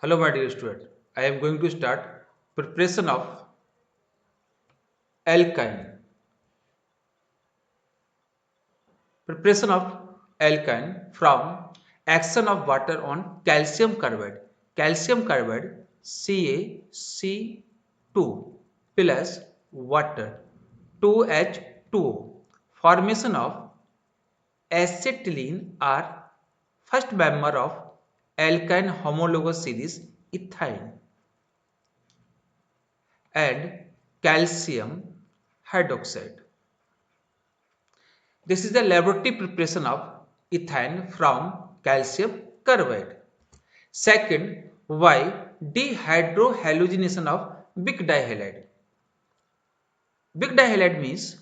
Hello, my dear student. I am going to start preparation of alkyne. Preparation of alkyne from action of water on calcium carbide. Calcium carbide CaC2 plus water 2H2O. Formation of acetylene are first member of alkyne homologous series ethine and calcium hydroxide. This is the laboratory preparation of ethane from calcium carbide. Second, why dehydrohalogenation of big dihalide? Big dihalide means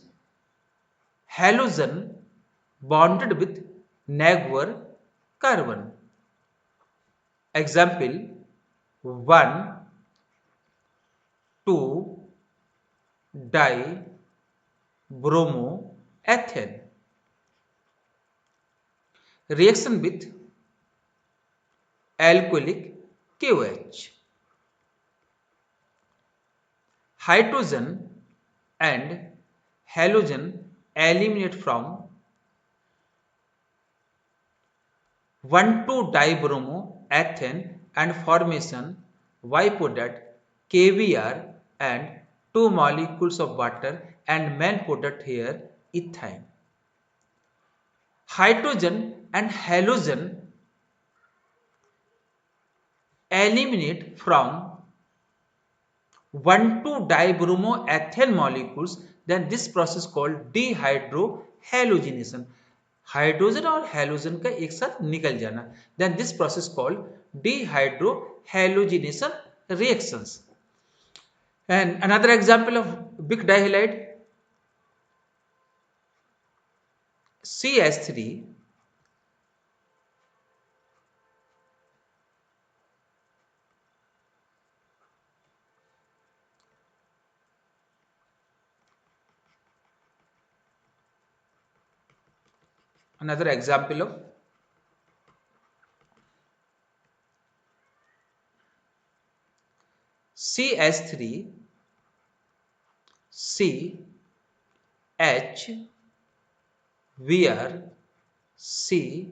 halogen bonded with neighbor carbon. Example 1 2 dibromoethane. Reaction with alcoholic KOH. Hydrogen and halogen eliminate from 1,2-dibromoethane and formation Y product KBr and 2 molecules of water and main product here ethane. Hydrogen and halogen eliminate from 1,2-dibromoethane molecules, then this process called dehydrohalogenation. Hydrogen और halogen का एक साथ निकल जाना, then this process called dehydrohalogenation reactions. And another example of big dihalide CH3 another example of CH3 C H Vr C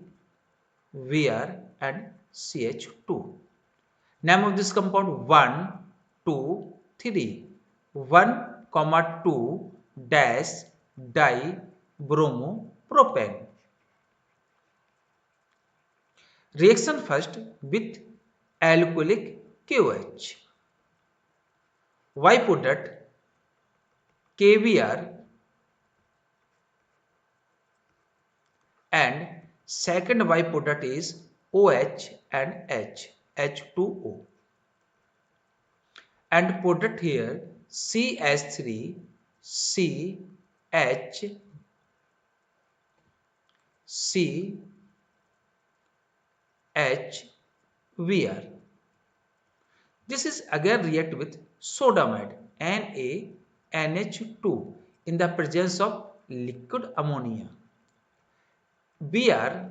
Vr and CH2. Name of this compound 1 2 3. 1, 2 dash dibromopropane. Reaction first with alcoholic KOH. Y product KBr and second Y product is OH and H2O. And product here CH3 CH CHVr. This is again react with sodamide NaNH2 in the presence of liquid ammonia. Br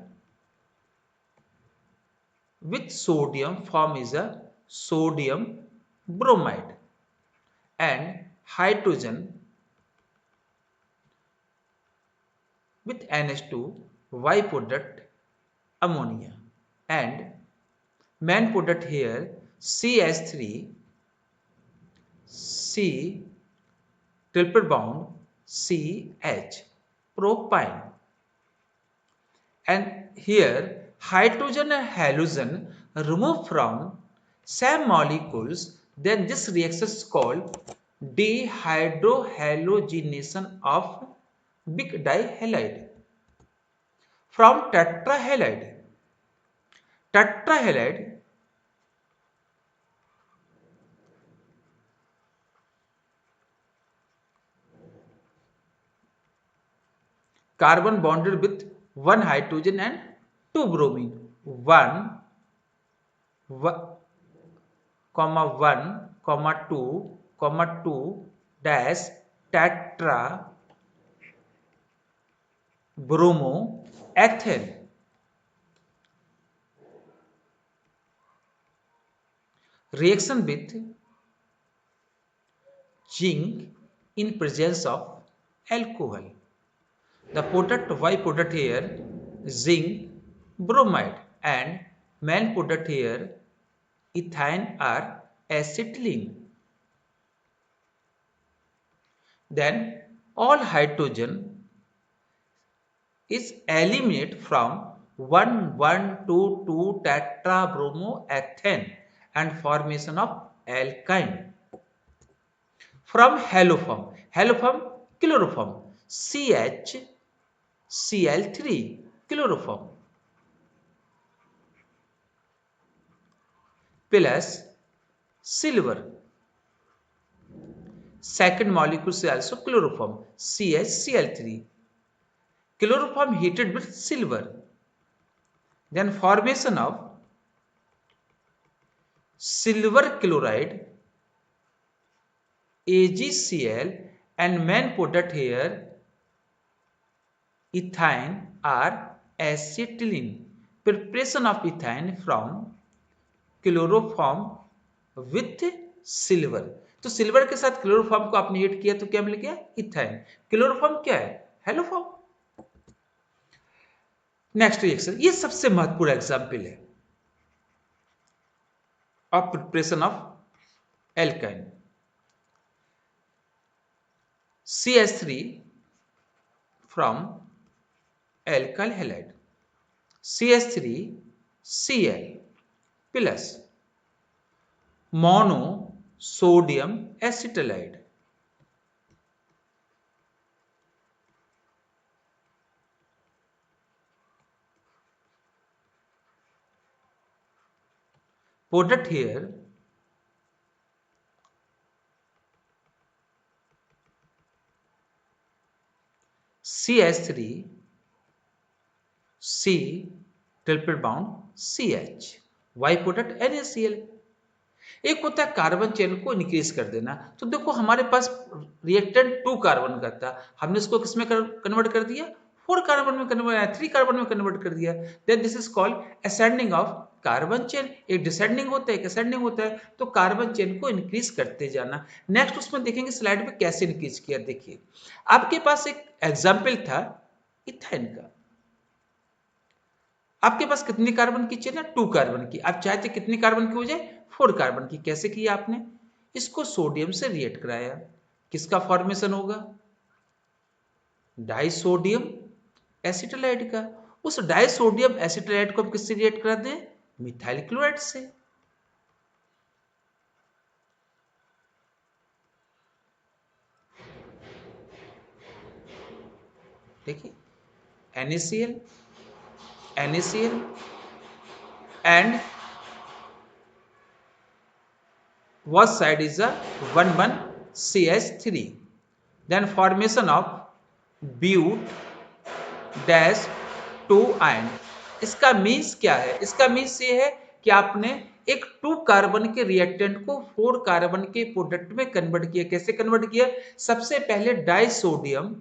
with sodium form is a sodium bromide and hydrogen with NH2 Y product ammonia and main product here CH3 C triple bond CH propine and here hydrogen and halogen removed from same molecules, then this reaction is called dehydrohalogenation of big dihalide from tetrahalide. Tetrahalide carbon bonded with one hydrogen and two bromine. 1, 2, dash tetra bromoethane. reaction with zinc in presence of alcohol. The product, why product here, zinc bromide, and main product here, ethane or acetylene. Then all hydrogen is eliminated from 1,1,2,2 tetrabromoethane and formation of alkyne. From haloform, haloform chloroform, CHCl3 chloroform plus silver. Second molecule is also chloroform, CHCl3. Chloroform heated with silver. Then formation of silver chloride, AgCl, and main product here, ethane or acetylene. Preparation of ethane from chloroform with silver. तो silver के साथ chloroform को आपने heat किया तो क्या मिल गया, ethyne. Chloroform क्या है, हेलोफॉर्म. नेक्स्ट रिएक्शन, ये सबसे महत्वपूर्ण एग्जाम्पल है of preparation of alkyne. CH3 from alkyl halide, CH3Cl plus monosodium acetalide. Product here, CH3 C triple bound CH, Y product NaCl. एक होता है कार्बन चेन को इंक्रीज कर देना. तो देखो हमारे पास रिएक्टेंट 2 कार्बन का था, हमने इसको किसमें कन्वर्ट कर दिया, 4 कार्बन में कन्वर्ट, 3 कार्बन में कन्वर्ट कर दिया. Then this is called ascending of carbon chain. एक डिसेंडिंग होता है, एक असेंडिंग होता है. तो कार्बन चेन को इंक्रीज करते जाना. नेक्स्ट उसमें देखेंगे स्लाइड में कैसे इंक्रीज किया. देखिए आपके पास एक एग्जाम्पल था इथाइन का. आपके पास कितनी कार्बन की चेन है, 2 कार्बन की. आप चाहते कितनी कार्बन की हो जाए, 4 कार्बन की. कैसे किया आपने, इसको सोडियम से रिएक्ट कराया. किसका फॉर्मेशन होगा, डाइसोडियम एसिटाइलाइड का. उस डाइसोडियम एसिटाइलाइड को हम किससे रिएक्ट करा दें, मिथाइल क्लोराइड से. देखिए NaCl, NaCl and what side is a 1,1CH3. then formation of but-2 ion. इसका मीन्स क्या है, इसका मीन्स ये है कि आपने एक 2 कार्बन के रिएक्टेंट को 4 कार्बन के प्रोडक्ट में कन्वर्ट किया. कैसे कन्वर्ट किया, सबसे पहले डाइसोडियम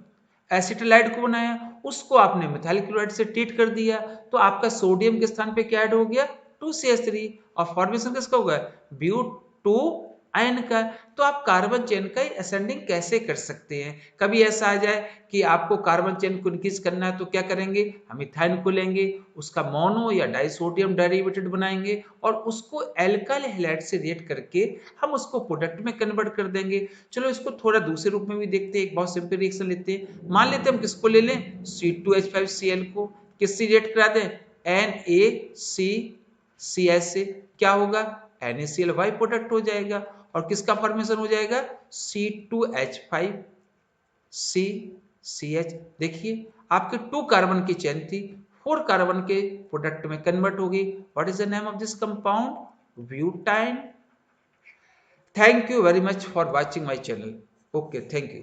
एसिटाइलाइड को बनाया, उसको आपने मिथाइल क्लोराइड से ट्रीट कर दिया. तो आपका सोडियम के स्थान पे क्या ऐड हो गया, 2CH3. और फॉर्मेशन किसका होगा, but-2 आयन का. तो आप कार्बन चेन का असेंडिंग कैसे कर सकते हैं. कभी ऐसा आ जाए कि आपको कार्बन चेन को इंक्रीज करना है तो क्या करेंगे, हम इथाइन को लेंगे, उसका मोनो या डाइसोडियम डेरिवेटेड बनाएंगे और उसको एल्काइल हैलाइड से रिएक्ट करके हम उसको प्रोडक्ट में कन्वर्ट कर देंगे. चलो इसको थोड़ा दूसरे रूप में भी देखते हैं. एक बहुत सिंपल रिएक्शन लेते हैं. मान लेते हैं हम किसको ले लें, C2H5Cl को किससे रिएक्ट करा दें, NaCCl से. क्या होगा, NaCl Y प्रोडक्ट हो जाएगा. और किसका फॉर्मेशन हो जाएगा, C2H5CCH. देखिए आपके 2 कार्बन की चेन थी, 4 कार्बन के प्रोडक्ट में कन्वर्ट होगी. What is the name of this compound, butyne. Thank you very much for watching my channel. Okay, thank you.